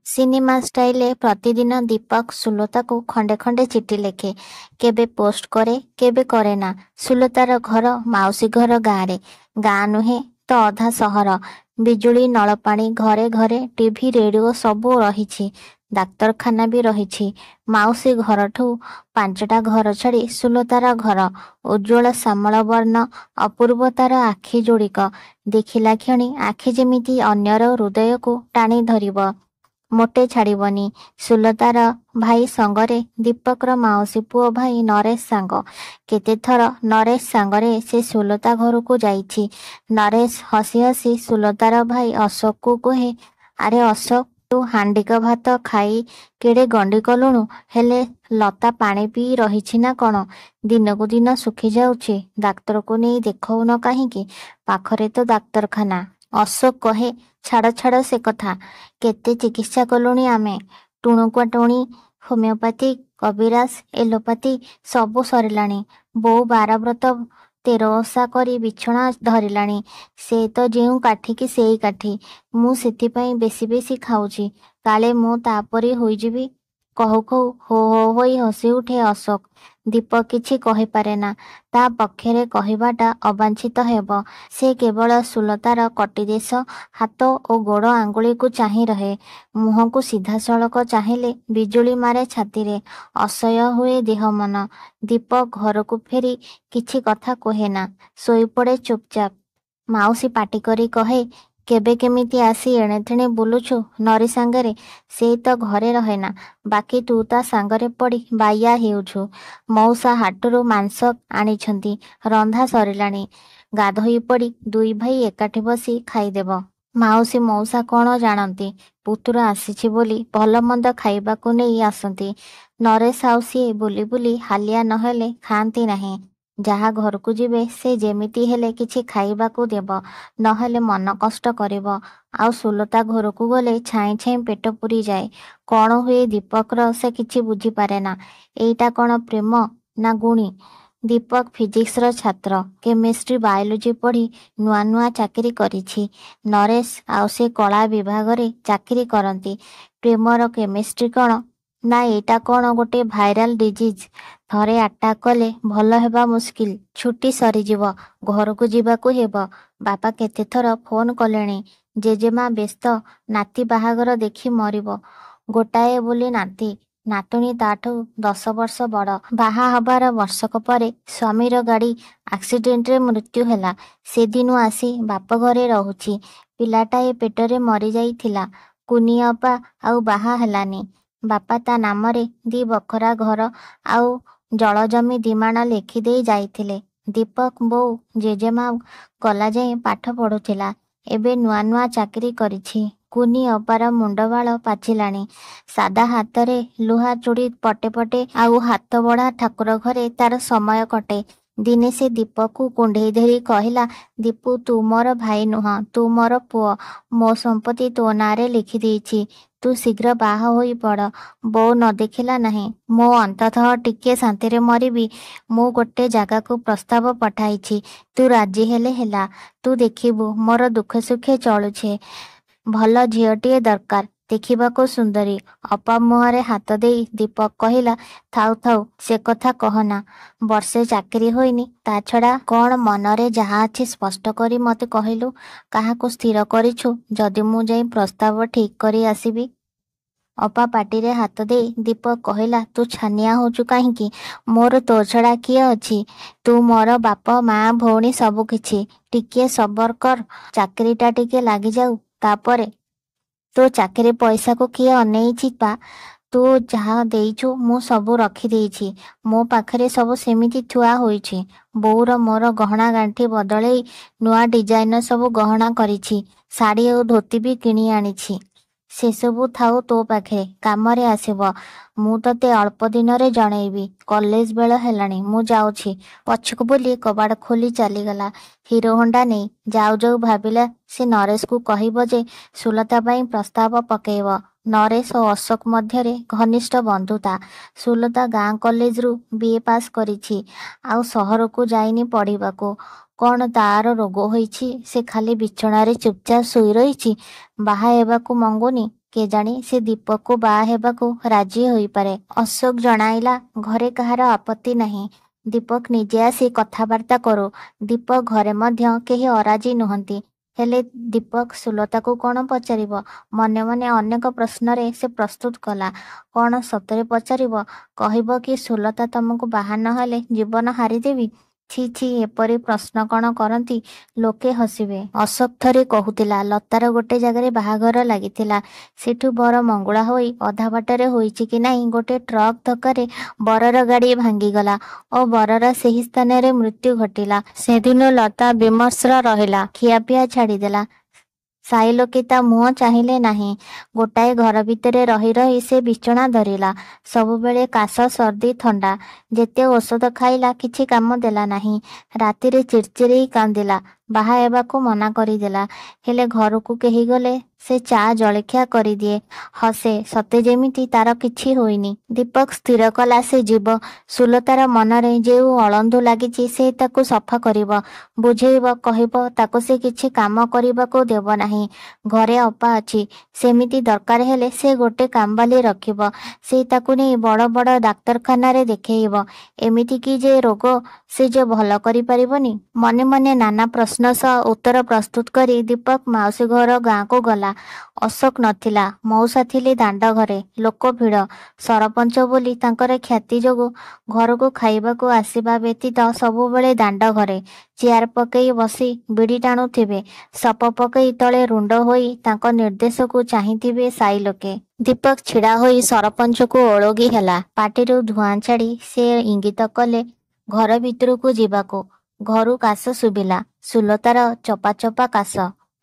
Cinema style प्रतिदिन दीपक सुलता को खंडे खंडे चिठी लिखे। केबे पोस्ट करे केबे करे ना। सुलतार घर माउसी घर गाँव गाँ नुहे तो अधा सहर। बिजुली नलपाणी घरे घरे टीवी रेडियो सबू रही। डाक्तरखाना भी रही। माउसी घरठू 5टा घर छाड़ी सुलतार घर उज्ज्वल श्यामल वर्ण अपूर्व तार आखि जोड़िक देखिला क्षणी आखि जेमिति अन्यर हृदय को टाणी धरिब मोटे छाड़बनी। सुलतार भाई संगरे दीपकर माउसी पुओ भाई नरेश सांग केते थर नरेश सांगरे से सुलता घर को जाइछि। नरेश हसी हसी सुलतार भाई अशोक को कहे, अरे अशोक तू हांडिक भात खाई केड़े गंडी कलुणु हेले लता पानी पी रही ना कौन? दिनकू दिन सुखी जाऊे। डाक्तर को नहीं देखौन कहीं? पाखरे तो डाक्तरखाना। अशोक कहे, छाड़ छाड़ से कथा केते चिकित्सा कलुणी आमे टुणुक्वाटुणी होमिओपाथी कबिराज एलोपाथी सबू सरिलाणी। बो 12 व्रत 13 ओषा करी बिछଣା धरिलाणी। से तो जेउ काठी की सेई काठी मु सेथिपाई बेसी बेसी खाऊची काले मु तापरी होईजिबी। कहू कहू हो हो होई हसी उठे अशोक। दीपक किछि कहि पारे ना। ता पक्षरे कहिबाटा अबांछित हेब। से केवल सुलतार कटिदेश हाथ और गोड़ आंगुली को चाही रहे। मुह को सीधा सड़क चाहिले बिजुली मारे छाती असह्य हुए देह मन। दीपक घर को फेरी किछि कथा कहे ना सोईपड़े चुपचाप। माउसी पाटी करी कहे, केबे केमिति आसी एणे तेणे बुलुछु नरी सांगरे? से तो घरे रहे ना बाकी तू ता सांगरे पड़ी बाया हेउछु। मौसा हाटरू मांस आनिछंती रंधा सरिलाणी। गाधोई पड़ी दुई भाई एकाठी बसी खाईदेब। माउसी मौसा कौन जानती पुतुर आसीछि बोली भल मंद खाइबाकू नहीं आसती। नरेश आउ सिए बुली बुली हालिया नहेले खाआंती नहीं। जहा घर को जीवे से जेमिति हेले किछि खाइबाकू देब नहेले मन कष्ट करिब। आउ सुलता घर को गले छाई छाई पेट पुरी जाए। कौन हुए दीपकर से किछि बुझी पारे ना। एइटा कौन प्रेम ना गुणी? दीपक फिजिक्स छात्र केमिस्ट्री बायोलोजी पढ़ी नुआ नुआ चाकरी करिछि। नरेश आउ से कला विभाग रे चाकरी करती। प्रेमर केमिस्ट्री कौन ना एटा कौन गोटे भाइराल डिजीज। थरे अटैक कले भल हेबा मुस्किल। छुट्टी सरीजिव घर को जीवाकू हेब। बापा केते थर फोन कलेणी। जेजेमा व्यस्त नाती बाहागर देखी मरिब। गोटाए बोली नाती नातुणी ताठू 10 वर्ष बड़। बाहा हबार वर्षक परे स्वामीर गाड़ी आक्सीडेंट रे मृत्यु हैला। से दिनु आसी बाप घरे रहुछि। पिलाटाए पेटरे मरी जाइथिला। कुनी अपा आउ बाहा हेलानी। बापा ता नामरे 2 बखरा घर आउ जल जमी 2 माण लेखि देई जाइथिले। दीपक बोउ जेजेमा कला जाए पाठ पढ़ुथिला। एबे नुआ नुआ चाकरी करिछि। कुनी अपार मुंडबाल पाचिलाणी। सादा हाथरे लुहा चूड़ी पटे पटे आउ हाथ बड़ा ठाकुर घरे तार समय कटे। दिने से दीपक को कुंडेई धरी कहला, दीपू तू मोर भाई नुह तू मोर पुओ। मो संपत्ति तो नारे लिखि देइछि। तू शीघ्र बाहा होई पड़। बो न देखिला नहीं मो अंततः टिके शांति मरिबी। मु गोटे जगह को प्रस्ताव पठाइछि तू राजी हेले हेला। तू देखिबू मोर दुखे सुखे चलुछे। भल झीलटीए दरकार देखिबाको सुंदरी। अपा मुहरे हाथ देई दीपक कहला, थाउ थाउ से कथा कहना। वर्षे चाकरी होइनी ता छड़ा कौन मनरे जहा अछि स्पष्ट करी मते कहिलु। काहाको स्थिर करिछु जदि मु जाई प्रस्ताव ठीक करी आसीबी। अपा पाटीरे हाथ देई दीपक कहला, तू छानिया होचु काहींकी? मोर तो छड़ा किए अछि? तू मोर बाप माँ भौणी सबु किछि। टिके सबर कर चाकरीटा टिके लागी जाऊ तापरे। तो चाकरी पैसा को किए अनेइछि पा। तू जहा देइछु मु सबु रखी देइछि। मो पाखरे सबु सेमिति थुआ होइछि। बोउर मोर गहना गांठी बदलेई नुआ डिजाइन सबु गहना करिछि। साड़ी और धोती भी किणी आनिछि। से सबु थाउ तो पाखे कामरे आसीब। मु तते अल्प दिन रे जणेइबी। कॉलेज बेल हेलाणी मु जाउछि। पछक बोली कबाड़ खोली चलीगला हीरो होंडा नहीं। जाऊ जाऊ भाविला से नरेश को कहिब जे सुलता पाई प्रस्ताव पकेइब। नरेश और अशोक मध्यरे घनिष्ठ बंधुता। सुलता गाँ कॉलेज रु बीए पास करिछि आउ सहर को जाइनी पढ़िबाको। कौन तार रोग होइछि से खाली बिछणारे चुपचाप सोई रहिछि। बाहा हेबाकू मंगुनी କେଜାଣି ସେ ଦୀପକକୁ ବାହା ହେବାକୁ ରାଜି ହୋଇପାରେ। ଅଶୋକ ଜଣାଇଲା, ଘରେ କାହାର ଆପତ୍ତି ନାହିଁ। ଦୀପକ ନିଜେ ଆସି କଥାବାର୍ତ୍ତା କରୁ। ଦୀପକ ଘରେ ମଧ୍ୟ କେହି ଅରାଜି ନୁହନ୍ତି। ହେଲେ ଦୀପକ ସୁଲତାକୁ କ'ଣ ପଚାରିବ? ମନେ ମନେ ଅନେକ ପ୍ରଶ୍ନରେ ସେ ପ୍ରସ୍ତୁତ କଲା। କ'ଣ ସତରେ ପଚାରିବ? କହିବ କି ସୁଲତା ତମକୁ ବାହା ନହେଲେ ଜୀବନ ହାରିଦେବି? ଛି ଛି, ଏପରି ପ୍ରଶ୍ନ କ'ଣ କରନ୍ତି? ଲୋକେ ହସିବେ। ଅଶୋକ ଥରେ କହୁଥିଲା, ଲତାର ଗୋଟେ ଜାଗାରେ ବାହାଘର ଲାଗିଥିଲା। ସେଠୁ ବର ମଙ୍ଗୁଳା ହୋଇ ଅଧା ବାଟରେ ହୋଇଛି କି ନାହିଁ ଗୋଟେ ଟ୍ରକ୍ ଧକ୍କାରେ ବରର ଗାଡ଼ି ଭାଙ୍ଗିଗଲା ଓ ବରର ସେହି ସ୍ଥାନରେ ମୃତ୍ୟୁ ଘଟିଲା। ସେଦିନୁ ଲତା ବିମର୍ଷ ରହିଲା, ଖିଆପିଆ ଛାଡ଼ିଦେଲା। ସାଇ ଲୋକେ ତା ମୁହଁ ଚାହିଁଲେ ନାହିଁ। ଗୋଟାଏ ଘର ଭିତରେ ରହି ରହି ସେ ବିଛଣା ଧରିଲା। ସବୁବେଳେ କାଶ, ସର୍ଦ୍ଦି, ଥଣ୍ଡା। ଯେତେ ଔଷଧ ଖାଇଲା କିଛି କାମ ଦେଲା ନାହିଁ। ରାତିରେ ଚିଡ଼ଚିଡ଼ି କାନ୍ଦିଲା। ବାହା ହେବାକୁ ମନା କରିଦେଲା। ହେଲେ ଘରକୁ କେହି ଗଲେ ସେ ଚା ଜଳଖିଆ କରିଦିଏ, ହସେ, ସତେ ଯେମିତି ତାର କିଛି ହୋଇନି। ଦୀପକ ସ୍ଥିର କଲା ସେ ଯିବ। ସୁଲତାର ମନରେ ଯେଉଁ ଅଳନ୍ଧୁ ଲାଗିଛି ସେ ତାକୁ ସଫା କରିବ, ବୁଝେଇବ, କହିବ ତାକୁ ସେ କିଛି କାମ କରିବାକୁ ଦେବ ନାହିଁ। ଘରେ ଅପା ଅଛି, ସେମିତି ଦରକାର ହେଲେ ସେ ଗୋଟେ କାମବାଲି ରଖିବ। ସେ ତାକୁ ନେଇ ବଡ଼ ବଡ଼ ଡାକ୍ତରଖାନାରେ ଦେଖେଇବ। ଏମିତି କି ଯେ ରୋଗ ସେ ଯେ ଭଲ କରିପାରିବନି। ମନେ ମନେ ନାନା ପ୍ରଶ୍ନ ସହ ଉତ୍ତର ପ୍ରସ୍ତୁତ କରି ଦୀପକ ମାଉସୀ ଘର ଗାଁକୁ ଗଲା। ଅଶୋକ ନଥିଲା। ମଉସା ଥିଲେ ଦାଣ୍ଡ ଘରେ। ଲୋକ ଭିଡ଼। ସରପଞ୍ଚ ବୋଲି ତାଙ୍କର ଖ୍ୟାତି ଯୋଗୁଁ ଘରକୁ ଖାଇବାକୁ ଆସିବା ବ୍ୟତୀତ ସବୁବେଳେ ଦାଣ୍ଡ ଘରେ ଚେୟାର ପକେଇ ବସି ବିଡ଼ି ଟାଣୁଥିବେ। ସପ ପକେଇ ତଳେ ରୁଣ୍ଡ ହୋଇ ତାଙ୍କ ନିର୍ଦ୍ଦେଶକୁ ଚାହିଁଥିବେ ସାଇ ଲୋକେ। ଦୀପକ ଛିଡ଼ା ହୋଇ ସରପଞ୍ଚକୁ ଓଳଗି ହେଲା। ପାଟିରୁ ଧୂଆଁ ଛାଡ଼ି ସେ ଇଙ୍ଗିତ କଲେ ଘର ଭିତରକୁ ଯିବାକୁ। ଘରୁ କାଶ ଶୁଭିଲା, ସୁଲତାର ଚପା ଚପା କାଶ।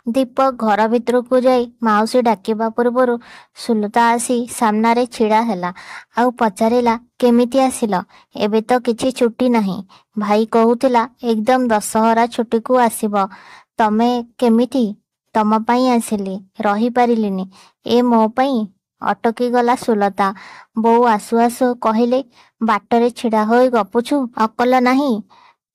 ଦୀପକ ଘର ଭିତରକୁ ଯାଇ ମାଉସୀ ଡାକିବା ପୂର୍ବରୁ ସୁଲତା ଆସି ସାମ୍ନାରେ ଛିଡ଼ା ହେଲା। ଆଉ ପଚାରିଲା, କେମିତି ଆସିଲ? ଏବେ ତ କିଛି ଛୁଟି ନାହିଁ। ଭାଇ କହୁଥିଲା ଏକଦମ ଦଶହରା ଛୁଟିକୁ ଆସିବ। ତମେ କେମିତି? ତମ ପାଇଁ ଆସିଲି, ରହିପାରିଲିନି। ଏ ମୋ ପାଇଁ? ଅଟକିଗଲା ସୁଲତା। ବୋଉ ଆସୁ ଆସୁ କହିଲେ, ବାଟରେ ଛିଡ଼ା ହୋଇ ଗପୁଛୁ, ଅକଲ ନାହିଁ?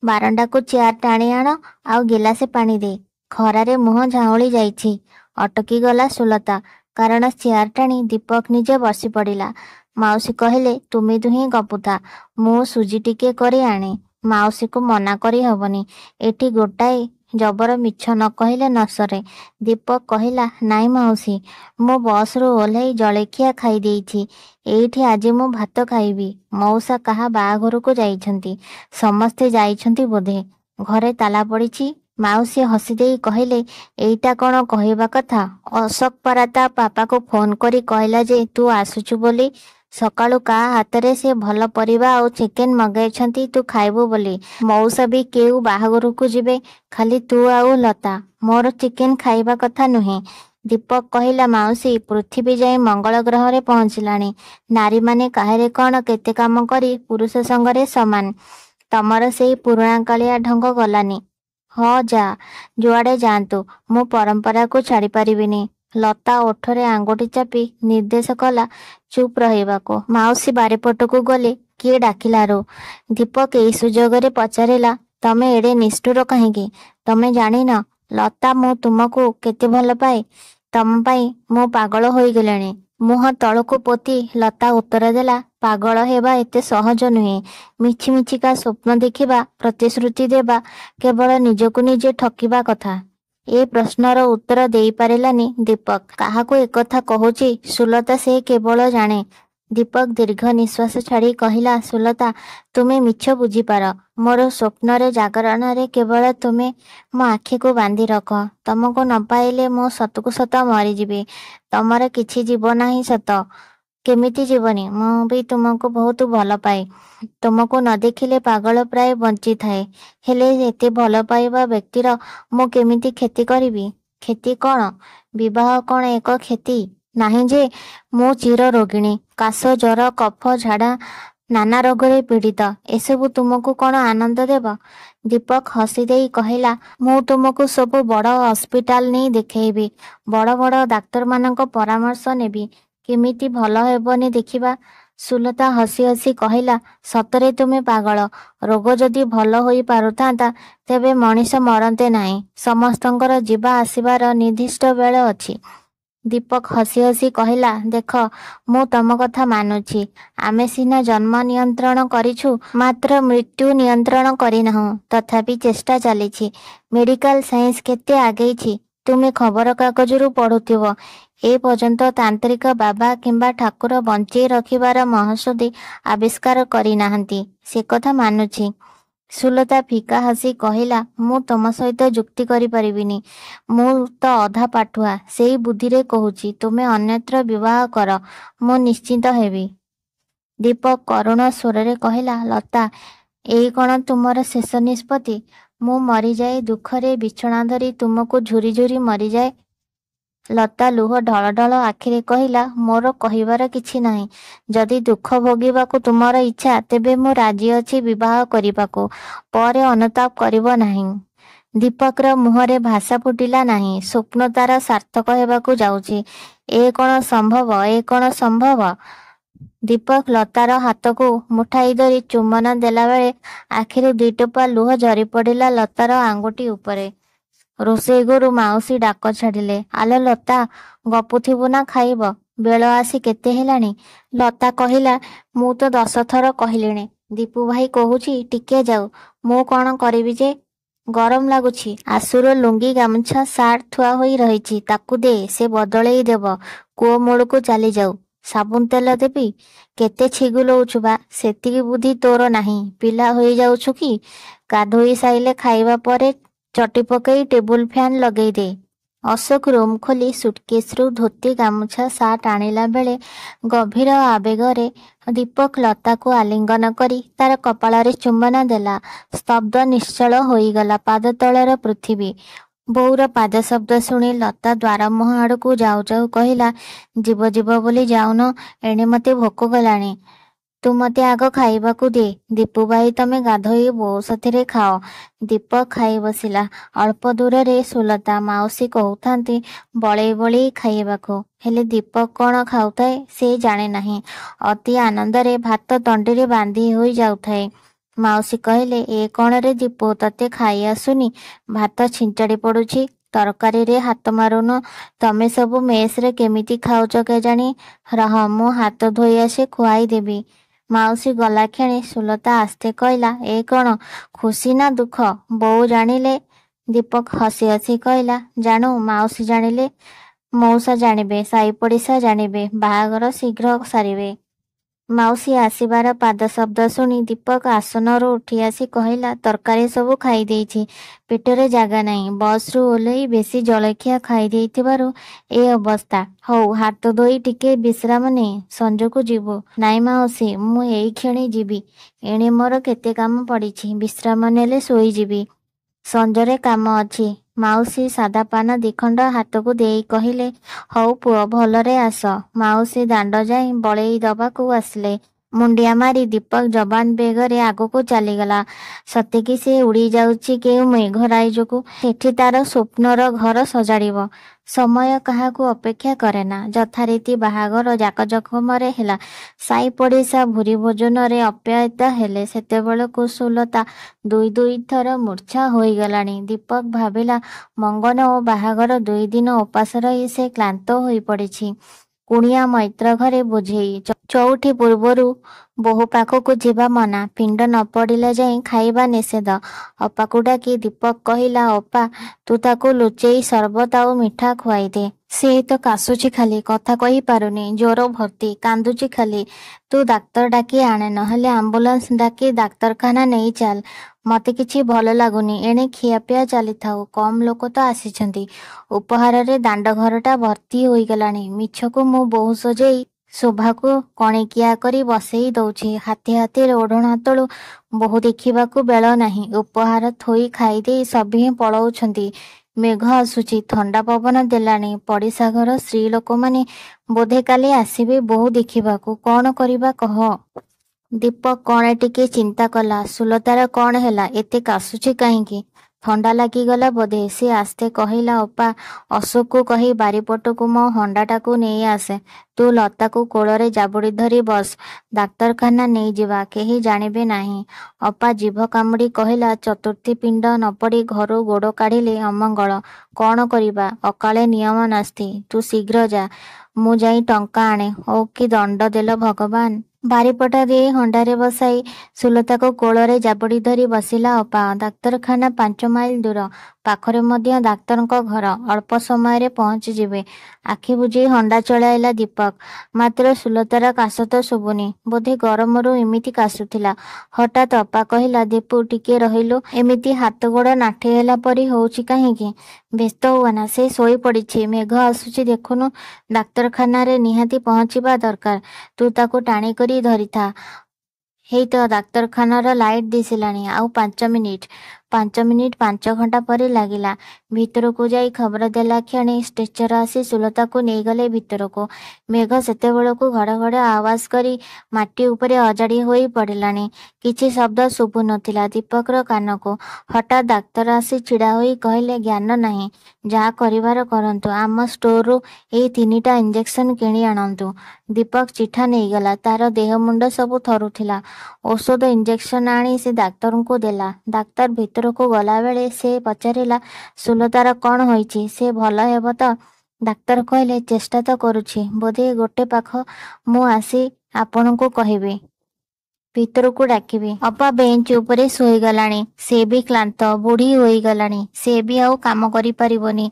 ବାରଣ୍ଡାକୁ ଚେୟାର ଟାଣି ଆଣ, ଆଉ ଗିଲାସେ ପାଣି ଦେ। ଖରାରେ ମୁହଁ ଝାଉଁଳି ଯାଇଛି। ଅଟକିଗଲା ସୁଲତା। କାରଣ ଚେୟାର ଟାଣି ଦୀପକ ନିଜେ ବସି ପଡ଼ିଲା। ମାଉସୀ କହିଲେ, ତୁମେ ଦୁହେଁ ଗପୁଥା, ମୁଁ ସୁଜି ଟିକେ କରି ଆଣେ। ମାଉସୀକୁ ମନା କରି ହବନି। ଏଠି ଗୋଟାଏ ଜବର ମିଛ ନ କହିଲେ ନ ସରେ। ଦୀପକ କହିଲା, ନାଇଁ ମାଉସୀ, ମୁଁ ବସରୁ ଓହ୍ଲାଇ ଜଳଖିଆ ଖାଇ ଦେଇଛି। ଏଇଠି ଆଜି ମୁଁ ଭାତ ଖାଇବି। ମଉସା କାହା ବାହାଘରକୁ ଯାଇଛନ୍ତି। ସମସ୍ତେ ଯାଇଛନ୍ତି ବୋଧେ। ଘରେ ତାଲା ପଡ଼ିଛି। ମାଉସୀ ହସିଦେଇ କହିଲେ, ଏଇଟା କ'ଣ କହିବା କଥା? ଅଶୋକ ପରା ତା ବାପାକୁ ଫୋନ କରି କହିଲା ଯେ ତୁ ଆସୁଛୁ ବୋଲି। ସକାଳୁ କାହା ହାତରେ ସେ ଭଲ ପରିବା ଆଉ ଚିକେନ ମଗାଇଛନ୍ତି ତୁ ଖାଇବୁ ବୋଲି। ମଉସା ବି କେଉ ବାହାଘରକୁ ଯିବେ, ଖାଲି ତୁ ଆଉ ଲତା। ମୋର ଚିକେନ ଖାଇବା କଥା ନୁହେଁ। ଦୀପକ କହିଲା, ମାଉସୀ, ପୃଥିବୀ ଯାଇ ମଙ୍ଗଳ ଗ୍ରହରେ ପହଞ୍ଚିଲାଣି। ନାରୀମାନେ କାହିଁରେ କ'ଣ କେତେ କାମ କରି ପୁରୁଷ ସଙ୍ଗରେ ସମାନ। ତମର ସେଇ ପୁରୁଣା କାଳିଆ ଢଙ୍ଗ ଗଲାନି। ହଁ, ଯା, ଯୁଆଡ଼େ ଯାଆନ୍ତୁ, ମୁଁ ପରମ୍ପରାକୁ ଛାଡ଼ି ପାରିବିନି। ଲତା ଓଠରେ ଆଙ୍ଗୁଠି ଚାପି ନିର୍ଦ୍ଦେଶ କଲା ଚୁପ୍ ରହିବାକୁ। ମାଉସୀ ବାରିପଟକୁ ଗଲେ, କିଏ ଡାକିଲାରୁ? ଦୀପକ ଏଇ ସୁଯୋଗରେ ପଚାରିଲା, ତମେ ଏଡ଼େ ନିଷ୍ଠୁର କାହିଁକି? ତମେ ଜାଣିନ ଲତା, ମୁଁ ତୁମକୁ କେତେ ଭଲ ପାଏ। ତମ ପାଇଁ ମୁଁ ପାଗଳ ହୋଇଗଲିଣି। ମୁହଁ ତଳକୁ ପୋତି ଲତା ଉତ୍ତର ଦେଲା, ପାଗଳ ହେବା ଏତେ ସହଜ ନୁହେଁ। ମିଛି ମିଛିକା ସ୍ୱପ୍ନ ଦେଖିବା, ପ୍ରତିଶ୍ରୁତି ଦେବା, କେବଳ ନିଜକୁ ନିଜେ ଠକିବା କଥା। ଏ ପ୍ରଶ୍ନର ଉତ୍ତର ଦେଇପାରିଲାନି ଦୀପକ। କାହାକୁ ଏକଥା କହୁଛି ସୁଲତା ସେ କେବଳ ଜାଣେ। ଦୀପକ ଦୀର୍ଘ ନିଶ୍ୱାସ ଛାଡ଼ି କହିଲା, ସୁଲତା, ତୁମେ ମିଛ ବୁଝିପାର। ମୋର ସ୍ୱପ୍ନରେ ଜାଗରଣରେ କେବଳ ତୁମେ ମୋ ଆଖିକୁ ବାନ୍ଧି ରଖ। ତମକୁ ନ ପାଇଲେ ମୁଁ ସତକୁ ସତ ମରିଯିବି। ତମର କିଛି ଯିବ ନାହିଁ ସତ। କେମିତି ଯିବନି? ମୁଁ ବି ତୁମକୁ ବହୁତ ଭଲ ପାଏ। ତୁମକୁ ନ ଦେଖିଲେ ପାଗଳ ପ୍ରାୟ ବଞ୍ଚିଥାଏ। ହେଲେ ଏତେ ଭଲ ପାଇବା ବ୍ୟକ୍ତିର ମୁଁ କେମିତି କ୍ଷତି କରିବି? କ୍ଷତି କ'ଣ? ବିବାହ କ'ଣ ଏକ କ୍ଷତି? ନାହିଁ ଯେ। ମୁଁ ଚିର ରୋଗିଣୀ। କାଶ, ଜ୍ୱର, କଫ, ଝାଡ଼ା, ନାନା ରୋଗରେ ପୀଡ଼ିତ। ଏସବୁ ତୁମକୁ କ'ଣ ଆନନ୍ଦ ଦେବ? ଦୀପକ ହସିଦେଇ କହିଲା, ମୁଁ ତୁମକୁ ସବୁ ବଡ଼ ହସ୍ପିଟାଲ ନେଇ ଦେଖେଇବି। ବଡ଼ ବଡ଼ ଡାକ୍ତରମାନଙ୍କ ପରାମର୍ଶ ନେବି। କେମିତି ଭଲ ହେବନି ଦେଖିବା। ସୁଲତା ହସି ହସି କହିଲା, ସତରେ ତୁମେ ପାଗଳ। ରୋଗ ଯଦି ଭଲ ହୋଇ ପାରୁଥାନ୍ତା ତେବେ ମଣିଷ ମରନ୍ତେ ନାହିଁ। ସମସ୍ତଙ୍କର ଯିବା ଆସିବାର ନିର୍ଦ୍ଦିଷ୍ଟ ବେଳ ଅଛି। ଦୀପକ ହସି ହସି କହିଲା, ଦେଖ ମୁଁ ତମ କଥା ମାନୁଛି। ଆମେ ସିନା ଜନ୍ମ ନିୟନ୍ତ୍ରଣ କରିଛୁ, ମାତ୍ର ମୃତ୍ୟୁ ନିୟନ୍ତ୍ରଣ କରିନାହୁଁ। ତଥାପି ଚେଷ୍ଟା ଚାଲିଛି। ମେଡିକାଲ ସାଇନ୍ସ କେତେ ଆଗେଇଛି ତୁମେ ଖବରକାଗଜରୁ ପଢୁଥିବ। ଏ ପର୍ଯ୍ୟନ୍ତ ତାନ୍ତ୍ରିକ ବାବା କିମ୍ବା ଠାକୁର ବଞ୍ଚେଇ ରଖିବାର ମହୌଷଧି ଆବିଷ୍କାର କରିନାହାନ୍ତି। ସେ କଥା ମାନୁଛି। ସୁଲତା ଫିକା ହସି କହିଲା, ମୁଁ ତମ ସହିତ ଯୁକ୍ତି କରିପାରିବିନି। ମୁଁ ତ ଅଧା ପାଠୁଆ। ସେଇ ବୁଦ୍ଧିରେ କହୁଛି ତୁମେ ଅନ୍ୟତ୍ର ବିବାହ କର, ମୁଁ ନିଶ୍ଚିନ୍ତ ହେବି। ଦୀପକ କରୁଣ ସ୍ୱରରେ କହିଲା, ଲତା ଏଇ କ'ଣ ତୁମର ଶେଷ ନିଷ୍ପତ୍ତି? ମୁଁ ମରିଯାଏ, ଦୁଃଖରେ ବିଛଣା ଧରି ତୁମକୁ ଝୁରି ଝୁରି ମରିଯାଏ। ଲତା ଲୁହ ଢଳ ଢଳ ଆଖିରେ କହିଲା, ମୋର କହିବାର କିଛି ନାହିଁ। ଯଦି ଦୁଃଖ ଭୋଗିବାକୁ ତୁମର ଇଚ୍ଛା, ତେବେ ମୁଁ ରାଜି ଅଛି ବିବାହ କରିବାକୁ। ପରେ ଅନୁତାପ କରିବ ନାହିଁ। ଦୀପକର ମୁହଁରେ ଭାଷା ଫୁଟିଲା ନାହିଁ। ସ୍ୱପ୍ନ ତାର ସାର୍ଥକ ହେବାକୁ ଯାଉଛି। ଏ କ'ଣ ସମ୍ଭବ? ଏ କ'ଣ ସମ୍ଭବ? ଦୀପକ ଲତାର ହାତକୁ ମୁଠାଇ ଧରି ଚୁମ୍ବନ ଦେଲାବେଳେ ଆଖିରୁ 2 ଟୋପା ଲୁହ ଝରି ପଡ଼ିଲା ଲତାର ଆଙ୍ଗୁଠି ଉପରେ। ରୋଷେଇ ଘରୁ ମାଉସୀ ଡାକ ଛାଡ଼ିଲେ, ଆଲୋ ଲତା, ଗପୁଥିବୁ ନା ଖାଇବ? ବେଳ ଆସି କେତେ ହେଲାଣି? ଲତା କହିଲା, ମୁଁ ତ 10 ଥର କହିଲିଣି। ଦୀପୁ ଭାଇ କହୁଛି ଟିକେ ଯାଉ। ମୁଁ କ'ଣ କରିବି ଯେ? ଗରମ ଲାଗୁଛି। ଆସୁର ଲୁଙ୍ଗି ଗାମୁଛା ସାର୍ଟ ଥୁଆ ହୋଇ ରହିଛି, ତାକୁ ଦେ, ସେ ବଦଳେଇ ଦେବ। କୂଅ ମୂଳକୁ ଚାଲି ଯାଉ। ସାବୁନ ତେଲ ଦେବି? କେତେ ଛିଗୁଲଉଛୁ ବା? ସେତିକି ବୁଦ୍ଧି ତୋର ନାହିଁ। ପିଲା ହୋଇଯାଉଛୁ କି? ଗାଧୋଇ ସାଇଲେ ଖାଇବା ପରେ ଚଟି ପକେଇ ଟେବୁଲ ଫ୍ୟାନ୍ ଲଗେଇ ଦେ। ଅଶୋକ ରୁମ୍ ଖୋଲି ସୁଟକେସରୁ ଧୋତି ଗାମୁଛା ସାର୍ଟ ଆଣିଲା ବେଳେ ଗଭୀର ଆବେଗରେ ଦୀପକ ଲତାକୁ ଆଲିଙ୍ଗନ କରି ତାର କପାଳରେ ଚୁମ୍ବନ ଦେଲା। ସ୍ତବ୍ଧ ନିଶ୍ଚଳ ହୋଇଗଲା ପାଦ ତଳର ପୃଥିବୀ। ବୋଉର ପାଦ ଶବ୍ଦ ଶୁଣି ଲତା ଦ୍ୱାର ମୁହଁ ଆଡ଼କୁ ଯାଉ ଯାଉ କହିଲା, ଯିବ ଯିବ ବୋଲି ଯାଉନ, ଏଣେ ମୋତେ ଭୋକ କଲାଣି। ତୁ ମୋତେ ଆଗ ଖାଇବାକୁ ଦେ। ଦୀପୁ ଭାଇ ତମେ ଗାଧୋଇ ବୋଉ ସାଥିରେ ଖାଅ। ଦୀପକ ଖାଇ ବସିଲା। ଅଳ୍ପ ଦୂରରେ ସୁଲତା ମାଉସୀ କହୁଥାନ୍ତି ବଳେଇ ବଳେଇ ଖାଇବାକୁ। ହେଲେ ଦୀପକ କ'ଣ ଖାଉଥାଏ ସେ ଜାଣେ ନାହିଁ। ଅତି ଆନନ୍ଦରେ ଭାତ ତଣ୍ଟିରେ ବାନ୍ଧି ହୋଇ ଯାଉଥାଏ। ମାଉସୀ କହିଲେ, ଏ କ'ଣରେ ଦୀପୁ, ତତେ ଖାଇ ଆସୁନି? ଭାତ ଛିଞ୍ଚାଡ଼ି ପଡ଼ୁଛି। ତରକାରୀରେ ହାତ ମାରୁନ। ତମେ ସବୁ ମେସରେ କେମିତି ଖାଉଛ କେଜାଣି? ରହ, ମୁଁ ହାତ ଧୋଇ ଆସି ଖୁଆଇ ଦେବି। ମାଉସୀ ଗଲା କ୍ଷଣି ସୁଲତା ଆସ୍ତେ କହିଲା, ଏ କ'ଣ ଖୁସି ନା ଦୁଃଖ? ବୋଉ ଜାଣିଲେ? ଦୀପକ ହସି ହସି କହିଲା, ଜାଣୁ। ମାଉସୀ ଜାଣିଲେ ମଉସା ଜାଣିବେ, ସାଇ ପଡ଼ିଶା ଜାଣିବେ, ବାହାଘର ଶୀଘ୍ର ସାରିବେ। ମାଉସୀ ଆସିବାର ପାଦ ଶବ୍ଦ ଶୁଣି ଦୀପକ ଆସନରୁ ଉଠି ଆସି କହିଲା, ତରକାରୀ ସବୁ ଖାଇ ଦେଇଛି, ପେଟରେ ଜାଗା ନାହିଁ। ବସ୍ରୁ ଓହ୍ଲେଇ ବେଶୀ ଜଳଖିଆ ଖାଇ ଦେଇଥିବାରୁ ଏ ଅବସ୍ଥା। ହଉ, ହାତ ଧୋଇ ଟିକେ ବିଶ୍ରାମ ନେ, ସଞ୍ଜକୁ ଯିବୁ। ନାଇଁ ମାଉସୀ, ମୁଁ ଏଇ କ୍ଷଣି ଯିବି। ଏଣେ ମୋର କେତେ କାମ ପଡ଼ିଛି। ବିଶ୍ରାମ ନେଲେ ଶୋଇଯିବି। ସଞ୍ଜରେ କାମ ଅଛି। ମାଉସୀ ସାଦା ପାନ 2 ଖଣ୍ଡ ହାତକୁ ଦେଇ କହିଲେ, ହଉ ପୁଅ, ଭଲରେ ଆସ। ମାଉସୀ ଦାଣ୍ଡ ଯାଇ ବଳେଇ ଦବାକୁ ଆସିଲେ। ମୁଣ୍ଡିଆ ମାରି ଦୀପକ ଯବାନ ବେଗରେ ଆଗକୁ ଚାଲିଗଲା। ସତେକି ସେ ଉଡ଼ି ଯାଉଛି କେଉଁ ମେଘରାଇଜକୁ। ସେଠି ତାର ସ୍ୱପ୍ନର ଘର ସଜାଡ଼ିବ। ସମୟ କାହାକୁ ଅପେକ୍ଷା କରେନା। ଯଥାରୀତି ବାହାଘର ଜାକଜମକରେ ହେଲା। ସାଇ ପଡ଼ିଶା ଭୂରି ଭୋଜନରେ ଅପ୍ୟାୟିତ ହେଲେ। ସେତେବେଳକୁ ସୁଲତା 2 ଥର ମୂର୍ଚ୍ଛା ହୋଇଗଲାଣି। ଦୀପକ ଭାବିଲା, ମଙ୍ଗନ ଓ ବାହାଘର 2 ଦିନ ଉପାସ ରହି ସେ କ୍ଳାନ୍ତ ହୋଇପଡ଼ିଛି। କୁଣିଆ ମୈତ୍ର ଘରେ ବୋଝେଇ। ଚଉଠି ପୂର୍ବରୁ ବୋହୂ ପାଖକୁ ଯିବା ମନା। ପିଣ୍ଡ ନ ପଡ଼ିଲା ଯାଏ ଖାଇବା ନିଷେଧ। ଅପାକୁ ଡାକି ଦୀପକ କହିଲା, ଅପା, ତୁ ତାକୁ ଲୁଚେଇ ସରବତ ଆଉ ମିଠା ଖୁଆଇଦେ। ସେ ତ କାଶୁଛି ଖାଲି, କଥା କହି ପାରୁନି। ଜ୍ୱର ଭର୍ତ୍ତି, କାନ୍ଦୁଛି ଖାଲି। ତୁ ଡାକ୍ତର ଡାକି ଆଣେ, ନହେଲେ ଆମ୍ବୁଲାନ୍ସ ଡାକି ଡାକ୍ତରଖାନା ନେଇ ଚାଲ। ମତେ କିଛି ଭଲ ଲାଗୁନି। ଏଣେ ଖିଆପିଆ ଚାଲିଥାଉ। କମ୍ ଲୋକ ତ ଆସିଛନ୍ତି। ଉପହାରରେ ଦାଣ୍ଡ ଘରଟା ଭର୍ତ୍ତି ହୋଇଗଲାଣି। ମିଛକୁ ମୁଁ ବୋହୂ ସଜେଇ ଶୋଭାକୁ କଣିକିଆ କରି ବସେଇ ଦଉଛି। ହାତେ ହାତେ ଓଢ଼ଣା ତଳୁ ବୋହୂ ଦେଖିବାକୁ ବେଳ ନାହିଁ। ଉପହାର ଥୋଇ ଖାଇଦେଇ ସଭିଏଁ ପଳଉଛନ୍ତି। ମେଘ ଆସୁଛି, ଥଣ୍ଡା ପବନ ଦେଲାଣି। ପଡ଼ିଶା ଘର ସ୍ତ୍ରୀ ଲୋକମାନେ ବୋଧେ କାଲି ଆସିବେ ବୋହୂ ଦେଖିବାକୁ। କ'ଣ କରିବା କହ? ଦୀପକ କ'ଣ ଟିକେ ଚିନ୍ତା କଲା। ସୁଲତାର କ'ଣ ହେଲା? ଏତେ କାଶୁଛି କାହିଁକି? ଥଣ୍ଡା ଲାଗିଗଲା ବୋଧେ। ସେ ଆସ୍ତେ କହିଲା, ଅପା ଅଶୋକକୁ କହି ବାରିପଟକୁ ମୋ ହଣ୍ଡାଟାକୁ ନେଇ ଆସେ। ତୁ ଲତାକୁ କୋଳରେ ଜାବୁଡ଼ି ଧରି ବସ। ଡାକ୍ତରଖାନା ନେଇଯିବା, କେହି ଜାଣିବେ ନାହିଁ। ଅପା ଜିଭ କାମୁଡ଼ି କହିଲା, ଚତୁର୍ଥୀ ପିଣ୍ଡ ନ ପଡ଼ି ଘରୁ ଗୋଡ଼ କାଢ଼ିଲେ ଅମଙ୍ଗଳ। କ'ଣ କରିବା, ଅକାଳେ ନିୟମ ନାସ୍ତି। ତୁ ଶୀଘ୍ର ଯା, ମୁଁ ଯାଇ ଟଙ୍କା ଆଣେ। ଓ କି ଦଣ୍ଡ ଦେଲ ଭଗବାନ। ବାରିପଟ ଦେଇ ହଣ୍ଡାରେ ବସାଇ ସୁଲତାକୁ କୋଳରେ ଜାବୁଡ଼ି ଧରି ବସିଲା ଅପା। ଡାକ୍ତରଖାନା 5 ମାଇଲ ଦୂର। ପାଖରେ ମଧ୍ୟ ଡାକ୍ତରଙ୍କ ଘର। ଅଳ୍ପ ସମୟରେ ପହଞ୍ଚିଯିବେ। ଆଖି ବୁଜି ହଣ୍ଡା ଚଳାଇଲା ଦୀପକ। ମାତ୍ର ସୁଲତାର କାଶ ତ ଶୁଭୁନି। ବୋଧେ ଗରମରୁ ଏମିତି କାଶୁଥିଲା। ହଠାତ୍ ଅପା କହିଲା, ଦୀପୁ ଟିକେ ରହିଲୁ। ଏମିତି ହାତ ଗୋଡ଼ ନାଠି ହେଲା ପରି ହଉଛି କାହିଁକି? ବ୍ୟସ୍ତ ହୁଅନା, ସେ ଶୋଇ ପଡ଼ିଛି। ମେଘ ଆସୁଛି ଦେଖୁନୁ। ଡାକ୍ତରଖାନାରେ ନିହାତି ପହଞ୍ଚିବା ଦରକାର। ତୁ ତାକୁ ଟାଣିକରି ଧରିଥା। ହେଇତ ଡାକ୍ତରଖାନାର ଲାଇଟ୍ ଦିଶିଲାଣି। ଆଉ 5 ମିନିଟ୍। 5 ମିନିଟ୍ 5 ଘଣ୍ଟା ପରି ଲାଗିଲା। ଭିତରକୁ ଯାଇ ଖବର ଦେଲା କ୍ଷଣି ଷ୍ଟ୍ରେଚର ଆସି ସୁଲତାକୁ ନେଇଗଲେ ଭିତରକୁ। ମେଘ ସେତେବେଳକୁ ଘଡ଼ଘଡ଼ ଆୱାଜ କରି ମାଟି ଉପରେ ଅଜାଡ଼ି ହୋଇ ପଡ଼ିଲାଣି। କିଛି ଶବ୍ଦ ଶୁଭୁ ନଥିଲା ଦୀପକର କାନକୁ। ହଠାତ୍ ଡାକ୍ତର ଆସି ଛିଡ଼ା ହୋଇ କହିଲେ, ଜ୍ଞାନ ନାହିଁ, ଯାହା କରିବାର କରନ୍ତୁ। ଆମ ଷ୍ଟୋରରୁ ଏଇ 3ଟା ଇଞ୍ଜେକ୍ସନ କିଣି ଆଣନ୍ତୁ। ଦୀପକ ଚିଠା ନେଇଗଲା। ତାର ଦେହ ମୁଣ୍ଡ ସବୁ ଥରୁଥିଲା। ଔଷଧ ଇଞ୍ଜେକ୍ସନ ଆଣି ସେ ଡାକ୍ତରଙ୍କୁ ଦେଲା। ଡାକ୍ତର ଭିତରକୁ ଗଲାବେଳେ ସେ ପଚାରିଲା, ସୁଲତାର କ'ଣ ହୋଇଛି? ସେ ଭଲ ହେବ ତ? ଡାକ୍ତର କହିଲେ, ଚେଷ୍ଟା ତ କରୁଛି। ବୋଧେ ଗୋଟେ ପାଖ ମୁଁ ଆସି ଆପଣଙ୍କୁ କହିବି। ଭିତରକୁ ଡାକିବି। ଅପା ବେଞ୍ଚ ଉପରେ ଶୋଇଗଲାଣି। ସେ ବି କ୍ଳାନ୍ତ, ବୁଢ଼ୀ ହୋଇଗଲାଣି। ସେ ବି ଆଉ କାମ କରିପାରିବନି।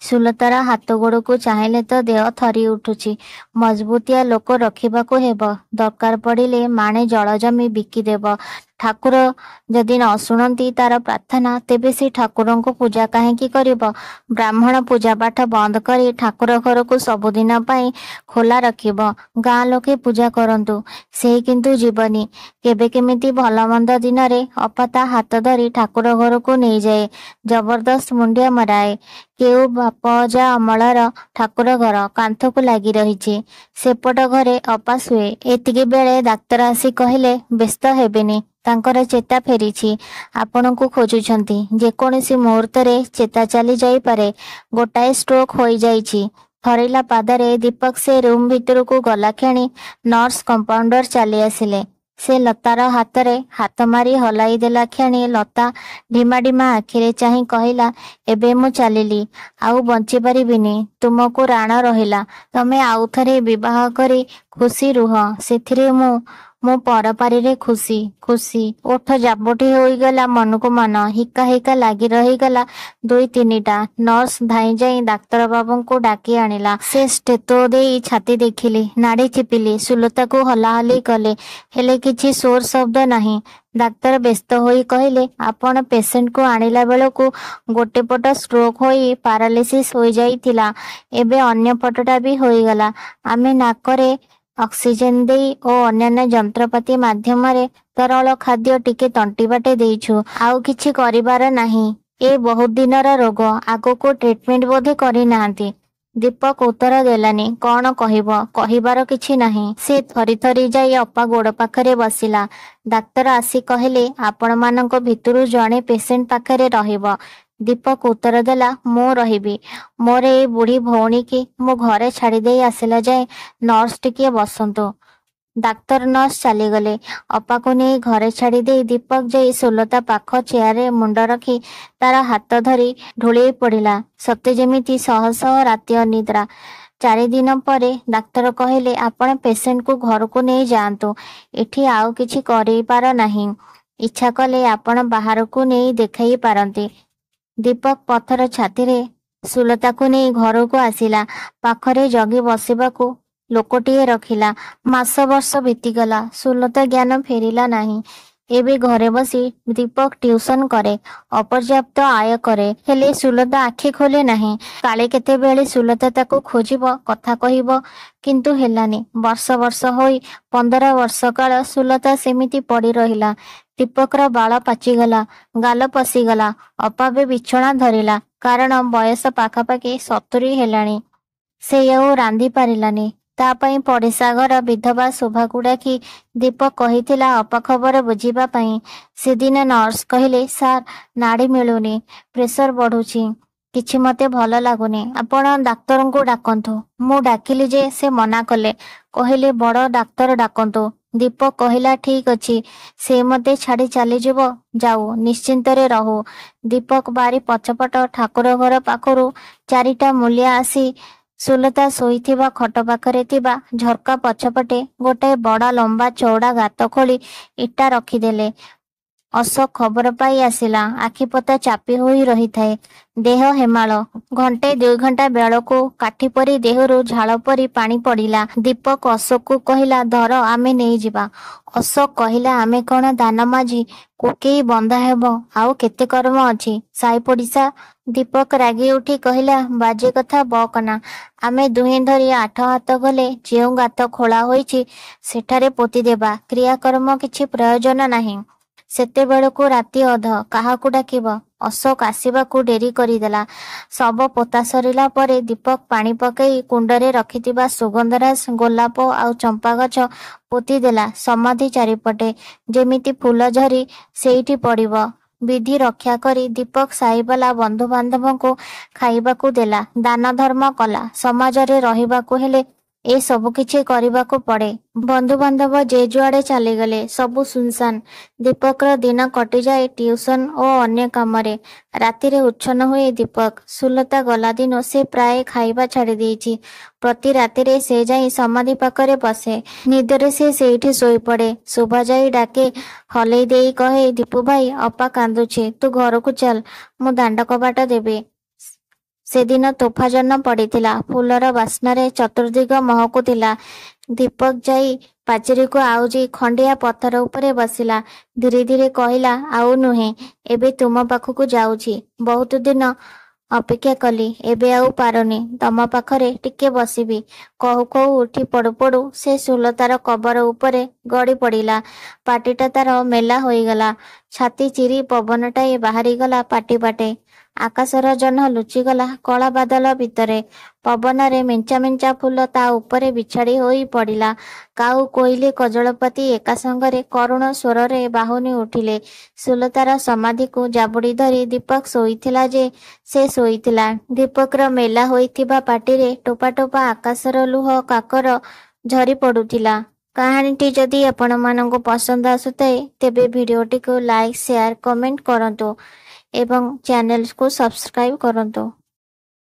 ସୁଲତାର ହାତ ଗୋଡ଼କୁ ଚାହିଁଲେ ତ ଦେହ ଥରି ଉଠୁଛି। ମଜବୁତିଆ ଲୋକ ରଖିବାକୁ ହେବ। ଦରକାର ପଡ଼ିଲେ ମାଣେ ଜଳ ଜମି ବିକିଦେବ। ଠାକୁର ଯଦି ନ ଶୁଣନ୍ତି ତାର ପ୍ରାର୍ଥନା, ତେବେ ସେ ଠାକୁରଙ୍କୁ ପୂଜା କାହିଁକି କରିବ? ବ୍ରାହ୍ମଣ ପୂଜାପାଠ ବନ୍ଦ କରି ଠାକୁର ଘରକୁ ସବୁଦିନ ପାଇଁ ଖୋଲା ରଖିବ। ଗାଁ ଲୋକେ ପୂଜା କରନ୍ତୁ, ସେ କିନ୍ତୁ ଯିବନି। କେବେ କେମିତି ଭଲ ମନ୍ଦ ଦିନରେ ଅପା ତା ହାତ ଧରି ଠାକୁର ଘରକୁ ନେଇଯାଏ। ଜବରଦସ୍ତ ମୁଣ୍ଡିଆ ମରାଏ। କେଉ ବାପ ଅଜା ଅମଳର ଠାକୁର ଘର କାନ୍ଥକୁ ଲାଗି ରହିଛି। ସେପଟ ଘରେ ଅପା ଶୁଏ। ଏତିକି ବେଳେ ଡାକ୍ତର ଆସି କହିଲେ, ବ୍ୟସ୍ତ ହେବେନି, ତାଙ୍କର ଚେତା ଫେରିଛି। ଆପଣଙ୍କୁ ଖୋଜୁଛନ୍ତି। ଯେକୌଣସି ମୁହୂର୍ତ୍ତରେ ଚେତା ଚାଲି ଯାଇପାରେ। ଗୋଟାଏ ଷ୍ଟ୍ରୋକ୍ ହୋଇଯାଇଛି। ଥରିଲା ପାଦରେ ଦୀପକ ସେ ରୁମ୍ ଭିତରକୁ ଗଲା କ୍ଷଣି ନର୍ସ କମ୍ପାଉଣ୍ଡର ଚାଲି ଆସିଲେ। ସେ ଲତାର ହାତରେ ହାତ ମାରି ହଲାଇ ଦେଲା କ୍ଷଣି ଲତା ଢିମା ଢିମା ଆଖିରେ ଚାହିଁ କହିଲା, ଏବେ ମୁଁ ଚାଲିଲି, ଆଉ ବଞ୍ଚିପାରିବିନି। ତୁମକୁ ରାଣ ରହିଲା। ତମେ ଆଉଥରେ ବିବାହ କରି ଖୁସି ରୁହ। ସେଥିରେ ମୁଁ ପରପାରିରେ ଖୁସି। ଖୁସି। ଓଠ ଜାବୁଟି ହୋଇଗଲା ମନକୁ ମନ। ହିକା ହିକା ଲାଗି ରହିଗଲା 2-3ଟା। ନର୍ସ ଧାଇଁ ଯାଇ ଡାକ୍ତର ବାବୁଙ୍କୁ ଡାକି ଆଣିଲା। ସେ ଷ୍ଟେଥୋ ଦେଇ ଛାତି ଦେଖିଲି, ନାଡ଼ି ଚିପିଲି। ସୁଲତାକୁ ହଲାହଲି କଲେ, ହେଲେ କିଛି ସ୍ୱର ଶବ୍ଦ ନାହିଁ। ଡାକ୍ତର ବ୍ୟସ୍ତ ହୋଇ କହିଲେ, ଆପଣ ପେସେଣ୍ଟକୁ ଆଣିଲା ବେଳକୁ ଗୋଟେ ପଟ ଷ୍ଟ୍ରୋକ୍ ହୋଇ ପାରାଲିସିସ୍ ହୋଇଯାଇଥିଲା। ଏବେ ଅନ୍ୟ ପଟଟା ବି ହୋଇଗଲା। ଆମେ ନାକରେ ଅକ୍ସିଜେନ ଦେଇ ଓ ଅନ୍ୟାନ୍ୟ ଯନ୍ତ୍ରପାତି ମାଧ୍ୟମରେ ତରଳ ଖାଦ୍ୟ ଟିକେ ତଣ୍ଟି ବାଟେ ଦେଇଛୁ। ଆଉ କିଛି କରିବାର ନାହିଁ। ଏ ବହୁତ ଦିନର ରୋଗ। ଆଗକୁ ଟ୍ରିଟମେଣ୍ଟ ବୋଧେ କରିନାହାନ୍ତି। ଦୀପକ ଉତ୍ତର ଦେଲାନି। କ'ଣ କହିବ? କହିବାର କିଛି ନାହିଁ। ସେ ଥରି ଥରି ଯାଇ ଅପା ଗୋଡ଼ ପାଖରେ ବସିଲା। ଡାକ୍ତର ଆସି କହିଲେ, ଆପଣମାନଙ୍କ ଭିତରୁ ଜଣେ ପେସେଣ୍ଟ ପାଖରେ ରହିବ। ଦୀପକ ଉତ୍ତର ଦେଲା, ମୁଁ ରହିବି। ମୋର ଏଇ ବୁଢ଼ୀ ଭଉଣୀକି ମୁଁ ଘରେ ଛାଡ଼ିଦେଇ ଆସିଲା ଯାଏ ନର୍ସ ଟିକିଏ ବସନ୍ତୁ। ଡାକ୍ତର ନର୍ସ ଚାଲିଗଲେ। ଅପାକୁ ନେଇ ଘରେ ଛାଡ଼ିଦେଇ ଦୀପକ ଯାଇ ସୁଲତା ପାଖ ଚେୟାରରେ ମୁଣ୍ଡ ରଖି ତାର ହାତ ଧରି ଢୁଳେଇ ପଡ଼ିଲା। ସତେ ଯେମିତି ଶହ ଶହ ରାତି ଅନିଦ୍ରା। 4 ଦିନ ପରେ ଡାକ୍ତର କହିଲେ, ଆପଣ ପେସେଣ୍ଟକୁ ଘରକୁ ନେଇ ଯାଆନ୍ତୁ। ଏଠି ଆଉ କିଛି କରିବାର ନାହିଁ। ଇଚ୍ଛା କଲେ ଆପଣ ବାହାରକୁ ନେଇ ଦେଖାଇ ପାରନ୍ତି। ଦୀପକ ପଥର ଛାତିରେ ସୁଲତାକୁ ନେଇ ଘରକୁ ଆସିଲା। ପାଖରେ ଜଗି ବସିବାକୁ ଲୋକଟିଏ ରଖିଲା। ମାସ ବର୍ଷ ବିତିଗଲା। ସୁଲତା ଜ୍ଞାନ ଫେରିଲା ନାହିଁ। ଏବେ ଘରେ ବସି ଦୀପକ ଟ୍ୟୁସନ କରେ। ଅପର୍ଯ୍ୟାପ୍ତ ଆୟ କରେ। ହେଲେ ସୁଲତା ଆଖି ଖୋଲେ ନାହିଁ। କାଳେ କେତେବେଳେ ସୁଲତା ତାକୁ ଖୋଜିବ, କଥା କହିବ। କିନ୍ତୁ ହେଲାନି। ବର୍ଷ ବର୍ଷ ହୋଇ 15 ବର୍ଷ କାଳ ସୁଲତା ସେମିତି ପଡ଼ି ରହିଲା। ଦୀପକର ବାଳ ପାଚିଗଲା, ଗାଲ ପଶିଗଲା। ଅପା ବି ବିଛଣା ଧରିଲା। କାରଣ ବୟସ ପାଖାପାଖି 70 ହେଲାଣି। ସେ ଆଉ ରାନ୍ଧି ପାରିଲାନି। ତା ପାଇଁ ପଡ଼ିଶା ଘର ବିଧବା ଶୋଭାକୁ ଡାକି ଦୀପକ କହିଥିଲା ଅପା ଖବର ବୁଝିବା ପାଇଁ। ସେଦିନ ନର୍ସ କହିଲେ, ସାର୍ ନାଡ଼ି ମିଳୁନି, ପ୍ରେସର ବଢ଼ୁଛି, କିଛି ମୋତେ ଭଲ ଲାଗୁନି, ଆପଣ ଡାକ୍ତରଙ୍କୁ ଡାକନ୍ତୁ। ମୁଁ ଡାକିଲି ଯେ ସେ ମନା କଲେ, କହିଲେ ବଡ଼ ଡାକ୍ତର ଡାକନ୍ତୁ। ଦୀପକ କହିଲା ଠିକ୍ ଅଛି, ସେ ମୋତେ ଛାଡ଼ି ଚାଲିଯିବ, ଯାଉ, ନିଶ୍ଚିନ୍ତରେ ରହୁ। ଦୀପକ ବାରି ପଛପଟ ଠାକୁର ଘର ପାଖରୁ 4ଟା ମୂଲିଆ ଆସି ସୁଲତା ଶୋଇଥିବା ଖଟ ପାଖରେ ଥିବା ଝରକା ପଛପଟେ ଗୋଟାଏ ବଡ଼ ଲମ୍ବା ଚଉଡ଼ା ଗାତ ଖୋଳି ଇଟା ରଖିଦେଲେ। ଅଶୋକ ଖବର ପାଇ ଆସିଲା। ଆଖିପତା ଚାପି ହୋଇ ରହିଥାଏ, ଦେହ ହେମାଳ। ଘଣ୍ଟେ 2 ଘଣ୍ଟା ବେଳକୁ କାଠି ପରି ଦେହରୁ ଝାଳ ପରି ପାଣି ପଡ଼ିଲା। ଦୀପକ ଅଶୋକକୁ କହିଲା, ଧର, ଆମେ ନେଇଯିବା। ଅଶୋକ କହିଲା, ଆମେ କ'ଣ ଦାନମାଝି, କୋକେଇ ବନ୍ଧା ହେବ, ଆଉ କେତେ କର୍ମ ଅଛି, ସାଇ ପଡ଼ିଶା। ଦୀପକ ରାଗି ଉଠି କହିଲା, ବାଜେ କଥା ବକନା, ଆମେ ଦୁହେଁ ଧରି 8 ହାତ ଗଲେ ଯେଉଁ ଗାତ ଖୋଳା ହୋଇଛି ସେଠାରେ ପୋତିଦେବା, କ୍ରିୟାକର୍ମ କିଛି ପ୍ରୟୋଜନ ନାହିଁ। ସେତେବେଳକୁ ରାତି ଅଧ, କାହାକୁ ଡାକିବ? ଅଶୋକ ଆସିବାକୁ ଡେରି କରିଦେଲା। ଶବ ପୋତା ସରିଲା ପରେ ଦୀପକ ପାଣି ପକାଇ କୁଣ୍ଡରେ ରଖିଥିବା ସୁଗନ୍ଧରାଜ, ଗୋଲାପ ଆଉ ଚମ୍ପା ଗଛ ପୋତିଦେଲା ସମାଧି ଚାରିପଟେ, ଯେମିତି ଫୁଲ ଝରି ସେଇଠି ପଡ଼ିବ। ବିଧି ରକ୍ଷା କରି ଦୀପକ ସାହିବାଲା ବନ୍ଧୁବାନ୍ଧବଙ୍କୁ ଖାଇବାକୁ ଦେଲା, ଦାନ ଧର୍ମ କଲା। ସମାଜରେ ରହିବାକୁ ହେଲେ ଏ ସବୁ କିଛି କରିବାକୁ ପଡ଼େ। ବନ୍ଧୁବାନ୍ଧବ ଯେ ଯୁଆଡ଼େ ଚାଲିଗଲେ, ସବୁ ସୁନସାନ। ଦୀପକର ଦିନ କଟିଯାଏ ଟିଉସନ ଓ ଅନ୍ୟ କାମରେ। ରାତିରେ ଉଚ୍ଛନ୍ନ ହୁଏ ଦୀପକ। ସୁଲତା ଗଲା ଦିନୁ ସେ ପ୍ରାୟ ଖାଇବା ଛାଡ଼ି ଦେଇଛି। ପ୍ରତି ରାତିରେ ସେ ଯାଇ ସମାଧି ପାଖରେ ବସେ। ନିଦରେ ସେ ସେଇଠି ଶୋଇପଡ଼େ। ଶୋଭା ଯାଇ ଡାକେ, ହଲେଇ ଦେଇ କହେ, ଦୀପୁ ଭାଇ, ଅପା କାନ୍ଦୁଛି, ତୁ ଘରକୁ ଚାଲ, ମୁଁ ଦାଣ୍ଡ କବାଟ ଦେବି। ସେଦିନ ତୋଫା ଜହ୍ନ ପଡ଼ିଥିଲା। ଫୁଲର ବାସ୍ନାରେ ଚତୁର୍ଦ୍ଦିଗ ମହକୁଥିଲା। ଦୀପକ ଯାଇ ପାଚେରୀକୁ ଆଉଜି ଖଣ୍ଡିଆ ପଥର ଉପରେ ବସିଲା। ଧୀରେ ଧୀରେ କହିଲା, ଆଉ ନୁହେଁ, ଏବେ ତୁମ ପାଖକୁ ଯାଉଛି। ବହୁତ ଦିନ ଅପେକ୍ଷା କଲି, ଏବେ ଆଉ ପାରୁନି, ତମ ପାଖରେ ଟିକେ ବସିବି। କହୁ କହୁ ଉଠି ପଡ଼ୁ ପଡ଼ୁ ସେ ସୁଲତାର କବର ଉପରେ ଗଡ଼ି ପଡ଼ିଲା। ପାଟିଟା ତାର ମେଲା ହୋଇଗଲା। ଛାତି ଚିରି ପବନଟାଏ ବାହାରିଗଲା ପାଟି ବାଟେ। ଆକାଶର ଜହ୍ନ ଲୁଚିଗଲା କଳା ବାଦଲ ଭିତରେ। ପବନରେ ମେଞ୍ଚା ମେଞ୍ଚା ଫୁଲ ତା ଉପରେ ବିଛାଡ଼ି ହୋଇ ପଡ଼ିଲା। କାଉ, କୋଇଲି, କଜଳପାତି ଏକା ସାଙ୍ଗରେ କରୁଣ ସ୍ୱରରେ ବାହୁନି ଉଠିଲେ। ସୁଲତାର ସମାଧିକୁ ଜାବୁଡ଼ି ଧରି ଦୀପକ ଶୋଇଥିଲା ଯେ ସେ ଶୋଇଥିଲା। ଦୀପକର ମେଲା ହୋଇଥିବା ପାଟିରେ ଟୋପା ଟୋପା ଆକାଶର ଲୁହ କାକର ଝରି ପଡ଼ୁଥିଲା। କାହାଣୀଟି ଯଦି ଆପଣମାନଙ୍କୁ ପସନ୍ଦ ଆସୁଥାଏ ତେବେ ଭିଡ଼ିଓଟିକୁ ଲାଇକ୍, ସେୟାର, କମେଣ୍ଟ କରନ୍ତୁ ଏବଂ ଚ୍ୟାନେଲକୁ ସବସ୍କ୍ରାଇବ କରନ୍ତୁ।